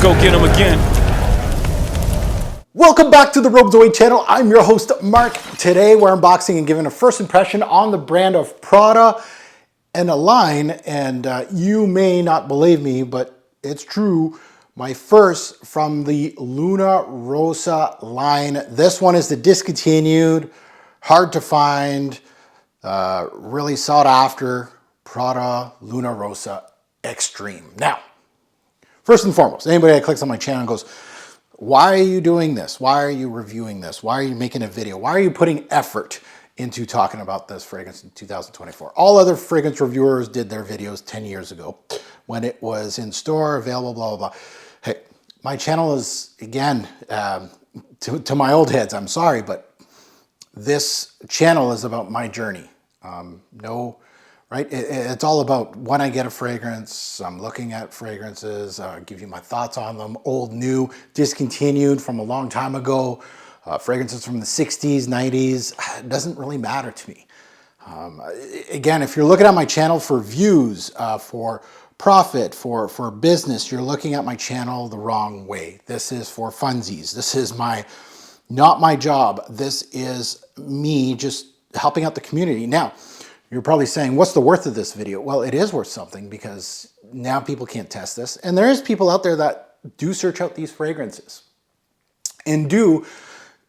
go get them again. Welcome back to the Robes Away channel. I'm your host, Mark. Today we're unboxing and giving a first impression on the brand of Prada and a line, and you may not believe me, but it's true. My first from the Luna Rossa line. This one is the discontinued, hard to find, really sought after Prada Luna Rossa Extreme. Now, first and foremost, anybody that clicks on my channel and goes, why are you doing this? Why are you reviewing this? Why are you making a video? Why are you putting effort into talking about this fragrance in 2024? All other fragrance reviewers did their videos 10 years ago when it was in store, available, blah, blah, blah. Hey, my channel is, again, to my old heads, I'm sorry, but this channel is about my journey. Right? It's all about when I get a fragrance, I'm looking at fragrances, give you my thoughts on them, old, new, discontinued from a long time ago, fragrances from the 60s, 90s, it doesn't really matter to me. Again, if you're looking at my channel for views, for profit, for business, you're looking at my channel the wrong way. This is for funsies. This is not my job. This is me just helping out the community. Now, you're probably saying, what's the worth of this video? Well, it is worth something because now people can't test this. And there is people out there that do search out these fragrances and do,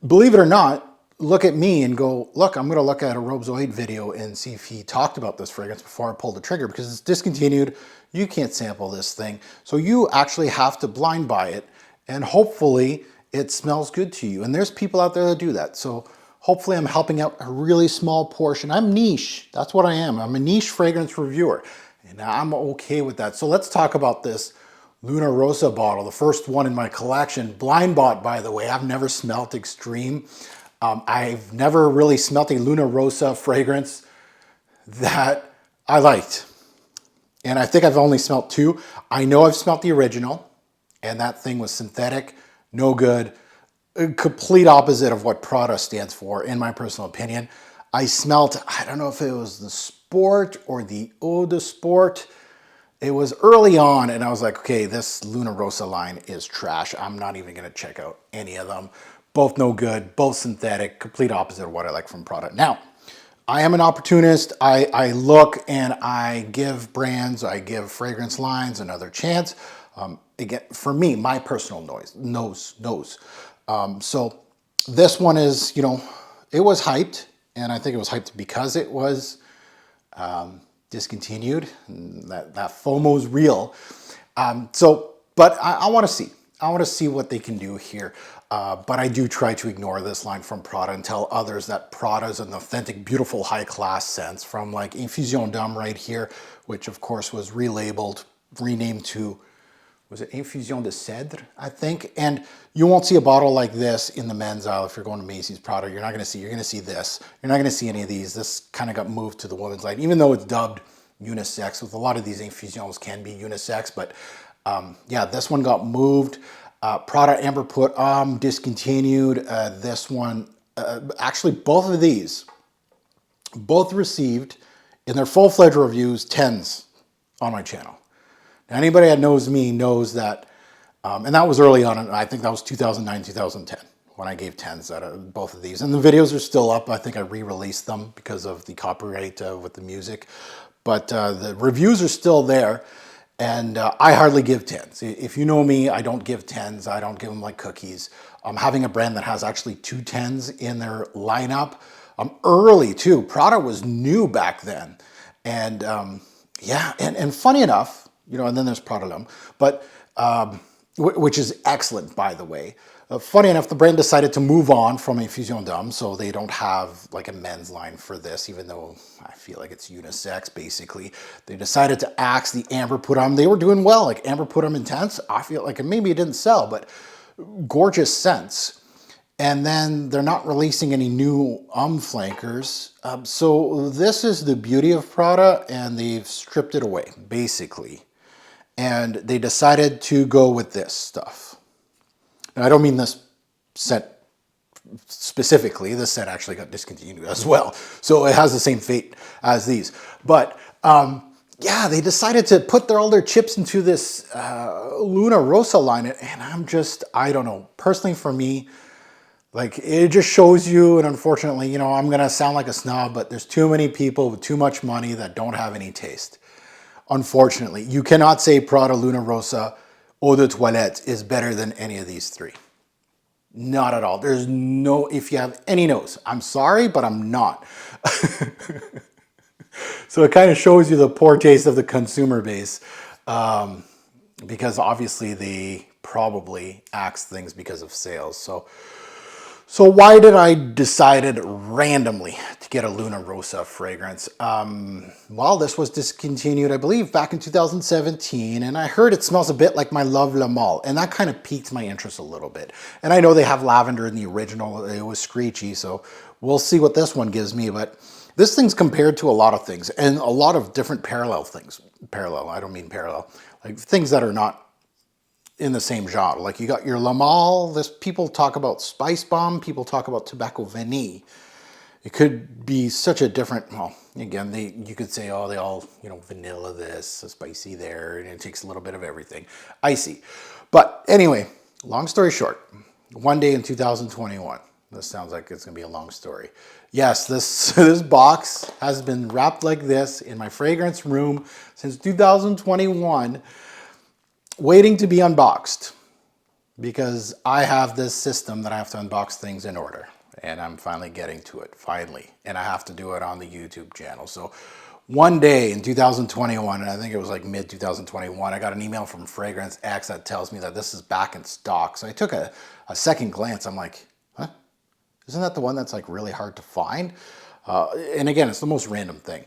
believe it or not, look at me and go, look, I'm going to look at a Robes Away video and see if he talked about this fragrance before I pulled the trigger, because it's discontinued. You can't sample this thing. So you actually have to blind buy it, and hopefully it smells good to you. And there's people out there that do that. So hopefully I'm helping out a really small portion. I'm niche, that's what I am. I'm a niche fragrance reviewer, and I'm okay with that. So let's talk about this Luna Rossa bottle, the first one in my collection. Blind bought, by the way. I've never smelt Extreme. I've never really smelt a Luna Rossa fragrance that I liked. And I think I've only smelt two. I know I've smelt the original, and that thing was synthetic, no good. A complete opposite of what Prada stands for, in my personal opinion. I smelt, I don't know if it was the Sport or the Eau de Sport. It was early on, and I was like, okay, this Luna Rossa line is trash. I'm not even gonna check out any of them. Both no good, both synthetic, complete opposite of what I like from Prada. Now, I am an opportunist. I look and I give brands, I give fragrance lines another chance. Again, for me, my personal nose. So this one is, it was hyped, and I think it was hyped because it was discontinued, and that FOMO's real. But I want to see. I want to see what they can do here. But I do try to ignore this line from Prada and tell others that Prada is an authentic, beautiful, high-class scent from like Infusion d'Homme right here, which of course was relabeled, renamed to, was it Infusion de Cèdre, I think? And you won't see a bottle like this in the men's aisle if you're going to Macy's, Prada. You're going to see this. You're not going to see any of these. This kind of got moved to the women's line, even though it's dubbed unisex. With a lot of these Infusions can be unisex, but yeah, this one got moved. Prada Amber Put discontinued. This one, actually both of these, both received in their full-fledged reviews 10s on my channel. Now, anybody that knows me knows that, and that was early on, and I think that was 2009, 2010, when I gave 10s out of both of these. And the videos are still up. I think I re-released them because of the copyright with the music. But the reviews are still there, and I hardly give 10s. If you know me, I don't give 10s. I don't give them like cookies. Having a brand that has actually 2 10s in their lineup, early too. Prada was new back then. And yeah, and funny enough, and then there's Prada L'Homme, but which is excellent, by the way. Funny enough, the brand decided to move on from Infusion d'Homme, so they don't have like a men's line for this, even though I feel like it's unisex, basically. They decided to axe the Amber Put On. They were doing well, like Amber Put On Intense. I feel like maybe it didn't sell, but gorgeous scents. And then they're not releasing any new flankers. So this is the beauty of Prada, and they've stripped it away, basically. And they decided to go with this stuff. Now, I don't mean this scent specifically. This scent actually got discontinued as well. So it has the same fate as these. But yeah, they decided to put all their chips into this Luna Rossa line, and I don't know. Personally, for me, like, it just shows you, and unfortunately, you know, I'm gonna sound like a snob, but there's too many people with too much money that don't have any taste. Unfortunately, you cannot say Prada Luna Rossa Eau de Toilette is better than any of these three. Not at all. There's no, if you have any nose, I'm sorry, but I'm not. So it kind of shows you the poor taste of the consumer base, because obviously they probably axe things because of sales. So why did I decided randomly to get a Luna Rossa fragrance? Well, this was discontinued, I believe, back in 2017, and I heard it smells a bit like my Love La Mall, and that kind of piqued my interest a little bit. And I know they have lavender in the original, it was screechy, so we'll see what this one gives me, but this thing's compared to a lot of things, and a lot of different parallel things. Parallel, I don't mean parallel, like things that are not in the same genre. Like you got your La Mall, people talk about Spice Bomb, people talk about Tobacco Vanille. It could be such a different, well, again, you could say, oh, they all, you know, vanilla this, spicy there, and it takes a little bit of everything. Icy. But anyway, long story short, one day in 2021, this sounds like it's gonna be a long story. Yes, this box has been wrapped like this in my fragrance room since 2021, waiting to be unboxed, because I have this system that I have to unbox things in order, and I'm finally getting to it, finally, and I have to do it on the YouTube channel. So one day in 2021, and I think it was like mid 2021, I got an email from Fragrance X that tells me that this is back in stock. So I took a second glance. I'm like, huh? Isn't that the one that's like really hard to find? And again, it's the most random thing.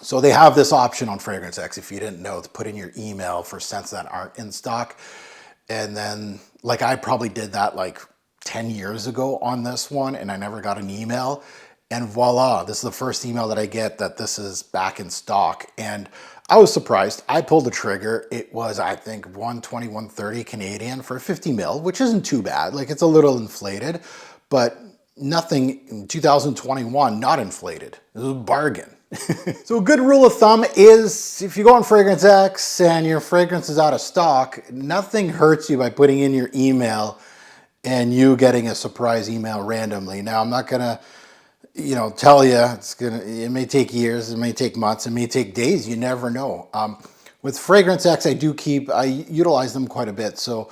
So they have this option on Fragrance X, if you didn't know, to put in your email for scents that aren't in stock. And then, like, I probably did that like 10 years ago on this one, and I never got an email. And voila, this is the first email that I get that this is back in stock. And I was surprised. I pulled the trigger. It was, I think, 120, 130 Canadian for 50 mil, which isn't too bad. Like, it's a little inflated, but nothing in 2021 not inflated. It was a bargain. So a good rule of thumb is, if you go on Fragrance X and your fragrance is out of stock, nothing hurts you by putting in your email and you getting a surprise email randomly. Now, I'm not gonna, you know, tell you it may take years, it may take months, it may take days. You never know. With Fragrance X, I utilize them quite a bit, so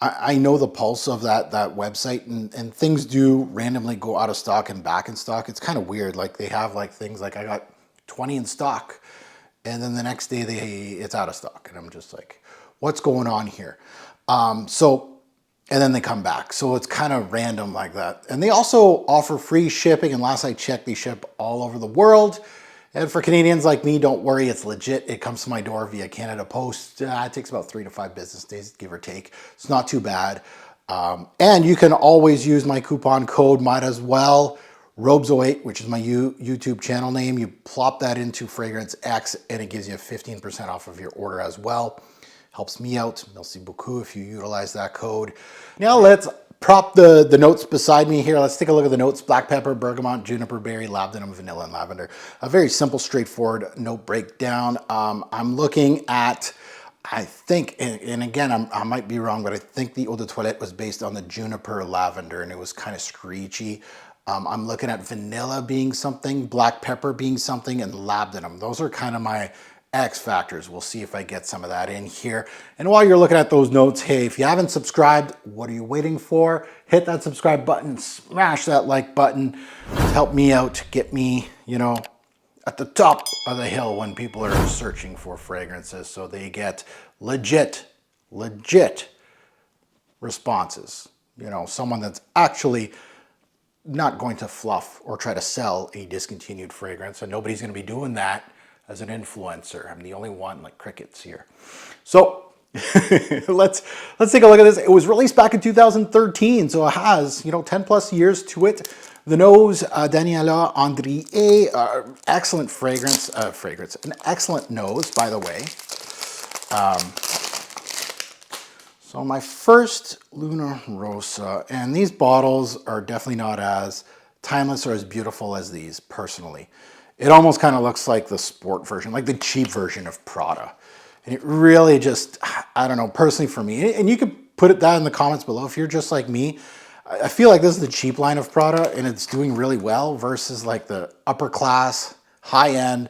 I know the pulse of that website, and things do randomly go out of stock and back in stock. It's kind of weird. Like, they have like things like, I got 20 in stock, and then the next day it's out of stock, and I'm just like, what's going on here? And then they come back, so it's kind of random like that. And they also offer free shipping, and last I checked, they ship all over the world. And for Canadians like me, don't worry, it's legit. It comes to my door via Canada Post. It takes about 3 to 5 business days, give or take. It's not too bad. And you can always use my coupon code, might as well, Robes08, which is my YouTube channel name. You plop that into Fragrance X, and it gives you 15% off of your order as well. Helps me out. Merci beaucoup if you utilize that code. Now let's prop the notes beside me here. Let's take a look at the notes. Black pepper, bergamot, juniper berry, labdanum, vanilla, and lavender. A very simple, straightforward note breakdown. I'm looking at, I think, and again, I might be wrong, but I think the Eau de Toilette was based on the juniper lavender, and it was kind of screechy. I'm looking at vanilla being something, black pepper being something, and labdanum. Those are kind of my X factors. We'll see if I get some of that in here. And while you're looking at those notes, hey, if you haven't subscribed, what are you waiting for? Hit that subscribe button, smash that like button. Help me out, get me, you know, at the top of the hill when people are searching for fragrances, so they get legit responses. You know, someone that's actually not going to fluff or try to sell a discontinued fragrance, and nobody's going to be doing that as an influencer. I'm the only one, like crickets here. So let's take a look at this. It was released back in 2013, so it has, you know, 10 plus years to it. The nose, Daniela Andrier, excellent fragrance, an excellent nose, by the way. So my first Luna Rossa, and these bottles are definitely not as timeless or as beautiful as these, personally. It almost kind of looks like the sport version, like the cheap version of Prada. And it really just, I don't know, personally for me, and you could put that in the comments below if you're just like me. I feel like this is the cheap line of Prada and it's doing really well versus like the upper class, high end,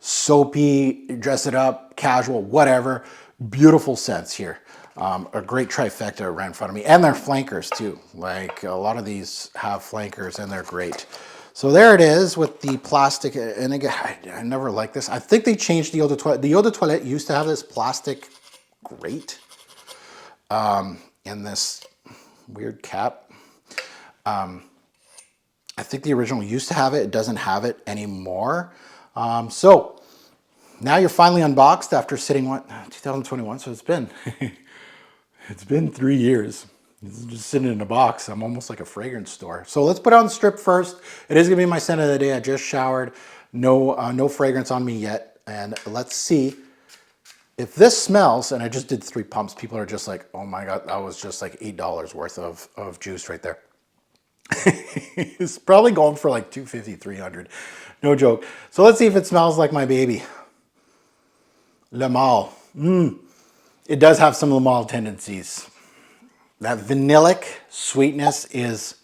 soapy, dress it up, casual, whatever. Beautiful scents here. A great trifecta right in front of me. And they're flankers too. Like a lot of these have flankers and they're great. So there it is with the plastic. And again, I never liked this. I think they changed the eau de toilette. The eau de toilette used to have this plastic grate in this weird cap. I think the original used to have it. It doesn't have it anymore. So now you're finally unboxed after sitting, what, 2021? So it's been, it's been 3 years. It's just sitting in a box. I'm almost like a fragrance store. So let's put on the strip first. It is gonna be my scent of the day. I just showered. No fragrance on me yet. And let's see if this smells, and I just did 3 pumps. People are just like, oh my God, that was just like $8 worth of juice right there. It's probably going for like $250, $300. No joke. So let's see if it smells like my baby. Le Male. It does have some Le Male tendencies. That vanillic sweetness is,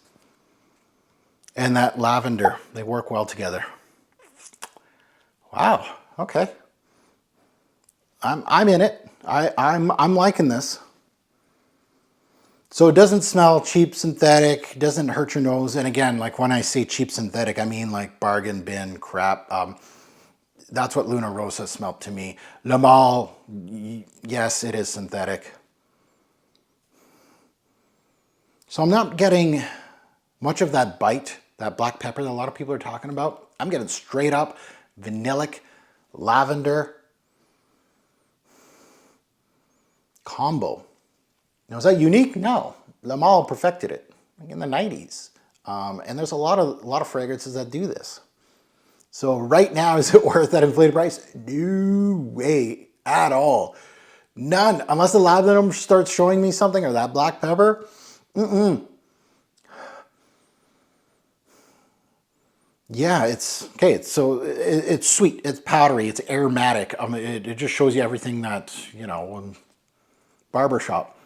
and that lavender, they work well together. Wow. Okay. I'm in it. I'm liking this. So it doesn't smell cheap synthetic, doesn't hurt your nose. And again, like when I say cheap synthetic, I mean like bargain bin crap. That's what Luna Rossa smelled to me. Le Male, yes, it is synthetic. So I'm not getting much of that bite, that black pepper that a lot of people are talking about. I'm getting straight up vanillic, lavender combo. Now, is that unique? No. Le Male perfected it in the 90s. And there's a lot of fragrances that do this. So right now, is it worth that inflated price? No way at all. None. Unless the lavender starts showing me something or that black pepper. Yeah, it's okay. It's sweet. It's powdery. It's aromatic. It just shows you everything that, you know, in barbershop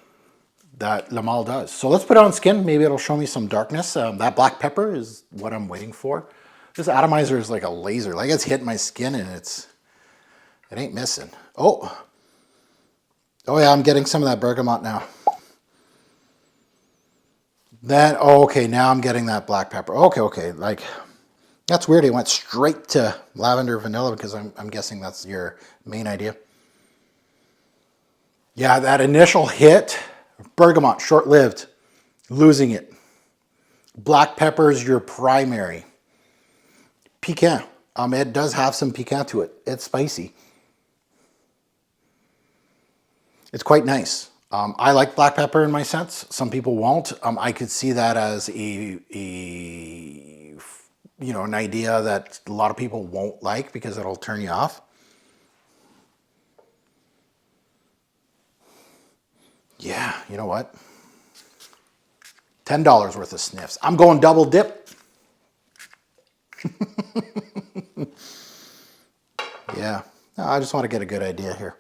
that Le Male does. So let's put it on skin. Maybe it'll show me some darkness. That black pepper is what I'm waiting for. This atomizer is like a laser. Like it's hitting my skin and it ain't missing. Oh yeah, I'm getting some of that bergamot now. Okay, now I'm getting that black pepper. Okay, like that's weird. It went straight to lavender vanilla because I'm guessing that's your main idea. Yeah, that initial hit, bergamot, short-lived, losing it. Black pepper is your primary. Piquant. It does have some piquant to it. It's spicy. It's quite nice. I like black pepper in my scents. Some people won't. I could see that as an idea that a lot of people won't like because it'll turn you off. Yeah, you know what? $10 worth of sniffs. I'm going double dip. Yeah, no, I just want to get a good idea here.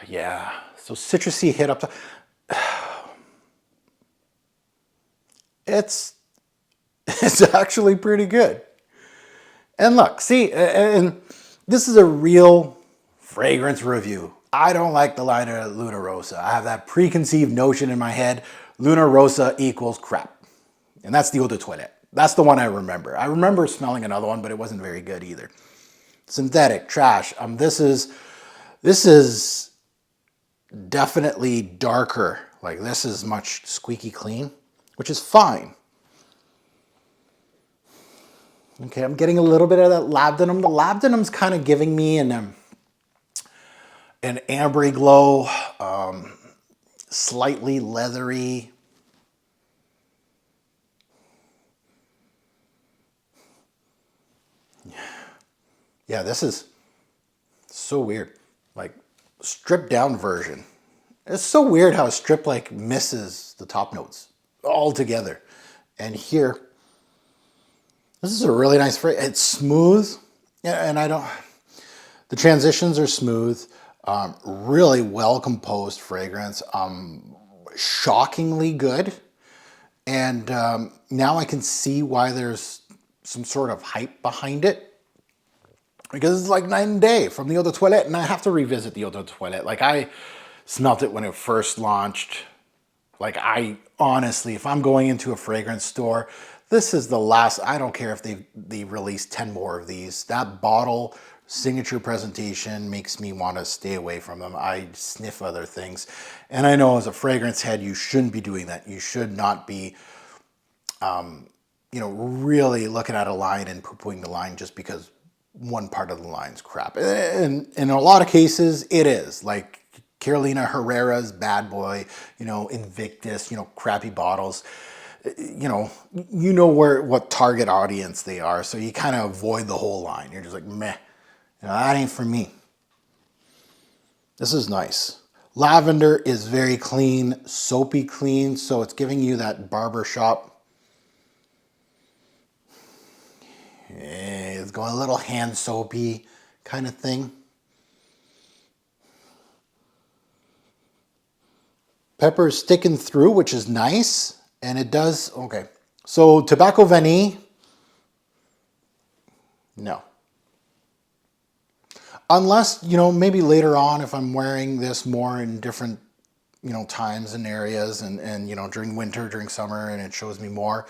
Yeah, so citrusy hit up. It's actually pretty good. And look, see, and this is a real fragrance review. I don't like the line of Luna Rossa. I have that preconceived notion in my head. Luna Rossa equals crap. And that's the eau de toilette. That's the one I remember. I remember smelling another one, but it wasn't very good either. Synthetic, trash. This is definitely darker. Like this is much squeaky clean, which is fine. Okay, I'm getting a little bit of that labdanum. The labdanum's kind of giving me an ambery glow, slightly leathery. Yeah, this is so weird. Like stripped down version. It's so weird how a strip like misses the top notes altogether. And here, This is a really nice fragrance. It's smooth, and I don't. The transitions are smooth. Really well composed fragrance. Shockingly good. And now I can see why there's some sort of hype behind it. Because it's like night and day from the Eau de Toilette, and I have to revisit the Eau de Toilette. Like, I smelt it when it first launched. Like, I honestly, if I'm going into a fragrance store, this is the last. I don't care if they release 10 more of these. That bottle signature presentation makes me want to stay away from them. I sniff other things. And I know as a fragrance head, you shouldn't be doing that. You should not be, really looking at a line and poo-pooing the line just because one part of the line's crap. And in a lot of cases, it is. Like Carolina Herrera's Bad Boy, Invictus, crappy bottles. You know what target audience they are, so you kind of avoid the whole line. You're just like, meh, that ain't for me. This is nice. Lavender is very clean, soapy clean, so it's giving you that barbershop. It's going a little hand soapy kind of thing. Pepper is sticking through, which is nice. And it does, okay. So tobacco vanille, no. Unless, maybe later on if I'm wearing this more in different, times and areas and during winter, during summer, and it shows me more.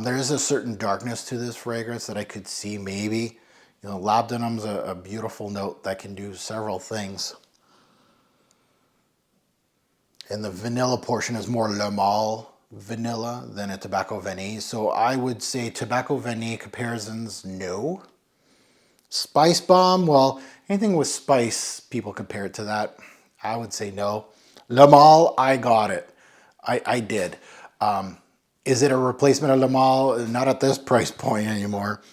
There is a certain darkness to this fragrance that I could see maybe. Labdanum's a beautiful note that can do several things. And the vanilla portion is more Le Male vanilla than a tobacco vanille. So I would say tobacco vanille comparisons, no. Spice bomb, well, anything with spice, people compare it to that. I would say no. Le Male, I got it. I did. Is it a replacement of Le Male? Not at this price point anymore.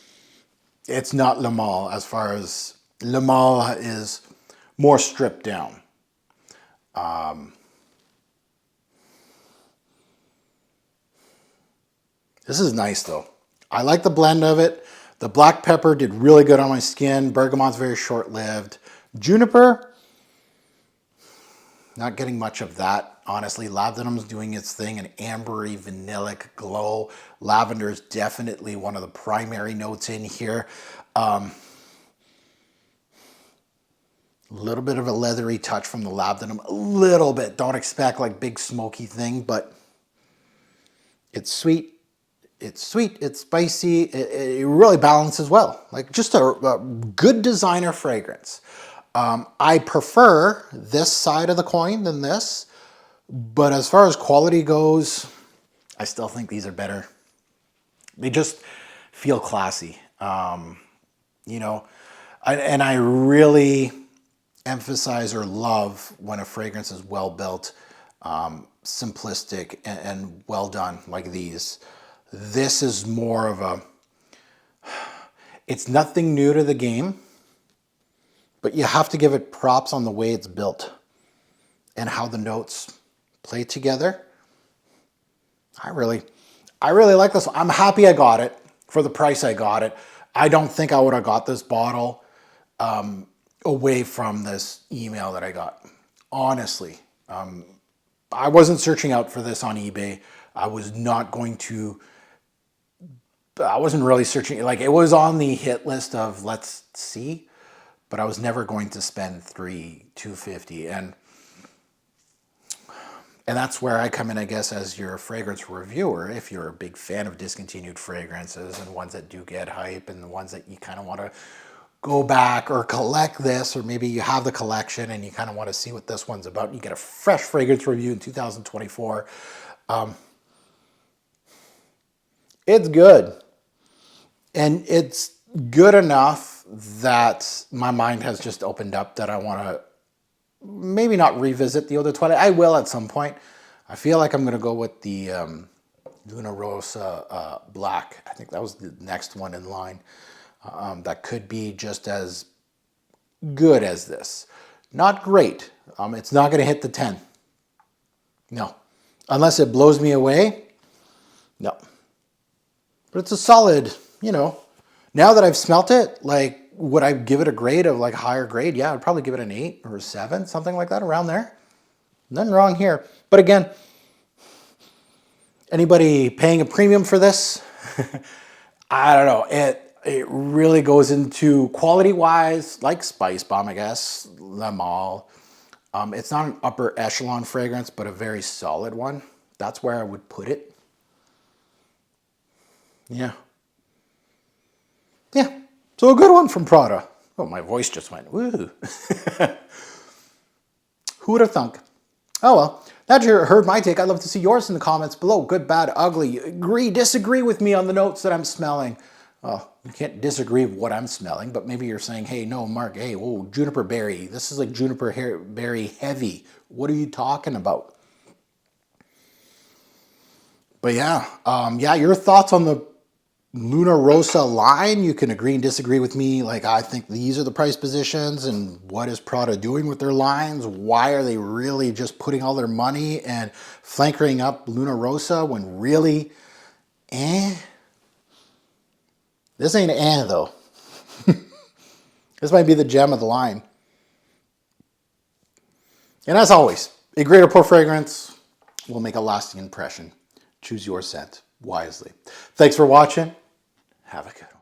It's not Le Male as far as Le Male is more stripped down. This is nice though. I like the blend of it. The black pepper did really good on my skin. Bergamot's very short-lived. Juniper, not getting much of that. Honestly, labdanum's doing its thing, an ambery vanillic glow. Lavender is definitely one of the primary notes in here. A little bit of a leathery touch from the labdanum. A little bit. Don't expect like big smoky thing, but it's sweet. It's sweet, it's spicy, it really balances well. Like just a good designer fragrance. I prefer this side of the coin than this, but as far as quality goes, I still think these are better. They just feel classy. And I really emphasize or love when a fragrance is well built, simplistic, and well done like these. This is more of a, it's nothing new to the game, but you have to give it props on the way it's built and how the notes play together. I really like this one. I'm happy I got it for the price I got it. I don't think I would have got this bottle away from this email that I got. Honestly, I wasn't searching out for this on eBay. I wasn't really searching, like it was on the hit list of let's see, but I was never going to spend $250. And that's where I come in, I guess, as your fragrance reviewer. If you're a big fan of discontinued fragrances and ones that do get hype and the ones that you kind of want to go back or collect this, or maybe you have the collection and you kind of want to see what this one's about. You get a fresh fragrance review in 2024. It's good. And it's good enough that my mind has just opened up that I want to maybe not revisit the Eau de Toilette. I will at some point. I feel like I'm going to go with the Luna Rossa Black. I think that was the next one in line. That could be just as good as this. Not great. It's not going to hit the 10. No. Unless it blows me away. No. But it's a solid you know, now that I've smelt it, like, would I give it a grade of like higher grade? Yeah, I'd probably give it an 8 or a 7, something like that, around there. Nothing wrong here. But again, anybody paying a premium for this? I don't know. It really goes into quality wise, like Spice Bomb, I guess, them all. It's not an upper echelon fragrance, but a very solid one. That's where I would put it. Yeah. Yeah. So a good one from Prada. Oh, my voice just went, woo. Who would have thunk? Oh well. Now that you heard my take, I'd love to see yours in the comments below. Good, bad, ugly. Agree, disagree with me on the notes that I'm smelling. Well, you can't disagree with what I'm smelling, but maybe you're saying, hey, no, Mark, hey, whoa, juniper berry. This is like juniper berry heavy. What are you talking about? But yeah, your thoughts on the Luna Rossa line, you can agree and disagree with me. Like, I think these are the price positions, and what is Prada doing with their lines? Why are they really just putting all their money and flankering up Luna Rossa when really, This ain't though. This might be the gem of the line. And as always, a great or poor fragrance will make a lasting impression. Choose your scent wisely. Thanks for watching. Have a good one.